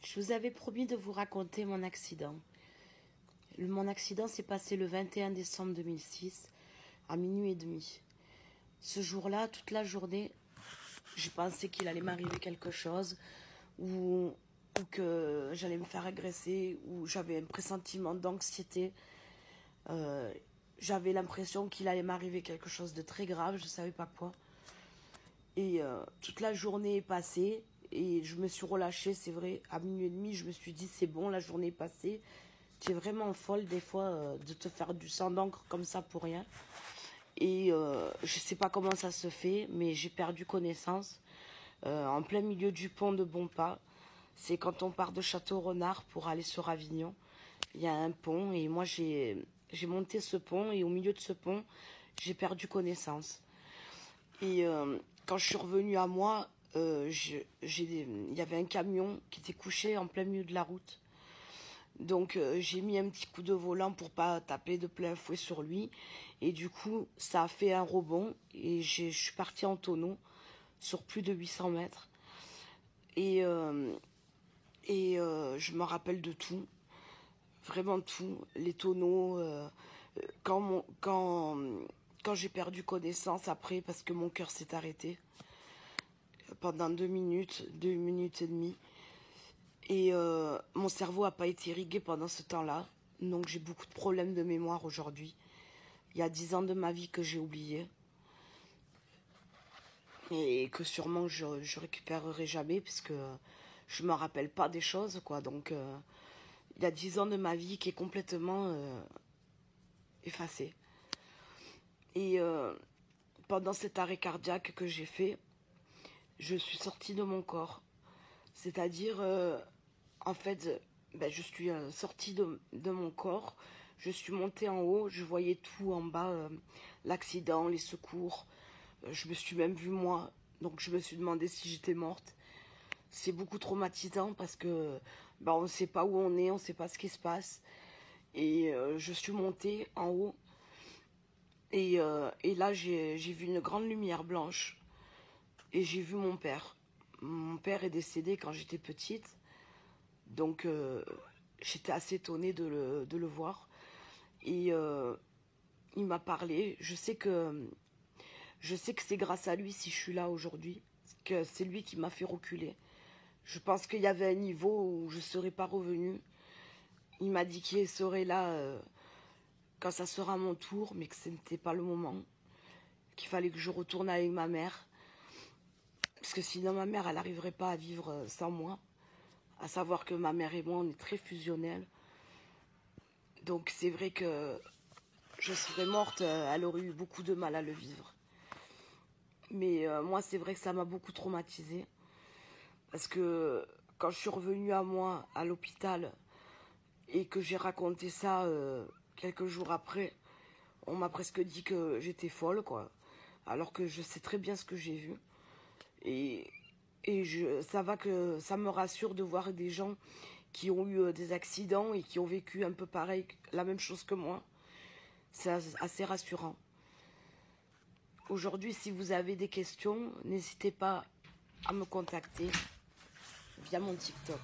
Je vous avais promis de vous raconter mon accident. Mon accident s'est passé le 21 décembre 2006 à minuit et demi. Ce jour-là, toute la journée, je pensais qu'il allait m'arriver quelque chose ou que j'allais me faire agresser ou j'avais un pressentiment d'anxiété. J'avais l'impression qu'il allait m'arriver quelque chose de très grave, je ne savais pas quoi. Et toute la journée est passée et je me suis relâchée, c'est vrai. À minuit et demi, je me suis dit, c'est bon, la journée est passée. Tu es vraiment folle des fois de te faire du sang d'encre comme ça pour rien. Et je sais pas comment ça se fait, mais j'ai perdu connaissance en plein milieu du pont de Bonpas. C'est quand on part de Château-Renard pour aller sur Avignon. Il y a un pont et moi j'ai monté ce pont et au milieu de ce pont, j'ai perdu connaissance. Et quand je suis revenue à moi, il y avait un camion qui était couché en plein milieu de la route. Donc j'ai mis un petit coup de volant pour pas taper de plein fouet sur lui. Et du coup, ça a fait un rebond et je suis partie en tonneau sur plus de 800 mètres. Et je me rappelle de tout, vraiment tout, les tonneaux, quand j'ai perdu connaissance après parce que mon cœur s'est arrêté pendant 2 minutes et demie. Et mon cerveau n'a pas été irrigué pendant ce temps-là. Donc j'ai beaucoup de problèmes de mémoire aujourd'hui. Il y a 10 ans de ma vie que j'ai oublié. Et que sûrement je récupérerai jamais puisque je me rappelle pas des choses, quoi. Donc il y a 10 ans de ma vie qui est complètement effacée. Et pendant cet arrêt cardiaque que j'ai fait, je suis sortie de mon corps. C'est-à-dire, en fait, je suis sortie de mon corps, je suis montée en haut, je voyais tout en bas, l'accident, les secours, je me suis même vue moi, donc je me suis demandé si j'étais morte. C'est beaucoup traumatisant parce que on ne sait pas où on est, on ne sait pas ce qui se passe. Et je suis montée en haut et là j'ai vu une grande lumière blanche et j'ai vu mon père. Mon père est décédé quand j'étais petite, donc j'étais assez étonnée de le voir. Et il m'a parlé. Je sais que c'est grâce à lui si je suis là aujourd'hui, que c'est lui qui m'a fait reculer. Je pense qu'il y avait un niveau où je ne serais pas revenue. Il m'a dit qu'il serait là quand ça sera mon tour, mais que ce n'était pas le moment. Qu'il fallait que je retourne avec ma mère. Parce que sinon ma mère, elle n'arriverait pas à vivre sans moi. À savoir que ma mère et moi, on est très fusionnels. Donc c'est vrai que je serais morte, elle aurait eu beaucoup de mal à le vivre. Mais moi, c'est vrai que ça m'a beaucoup traumatisée. Parce que quand je suis revenue à moi, à l'hôpital, et que j'ai raconté ça quelques jours après, on m'a presque dit que j'étais folle, quoi. Alors que je sais très bien ce que j'ai vu. Et ça me rassure de voir des gens qui ont eu des accidents et qui ont vécu un peu pareil, la même chose que moi. C'est assez rassurant. Aujourd'hui, si vous avez des questions, n'hésitez pas à me contacter via mon TikTok.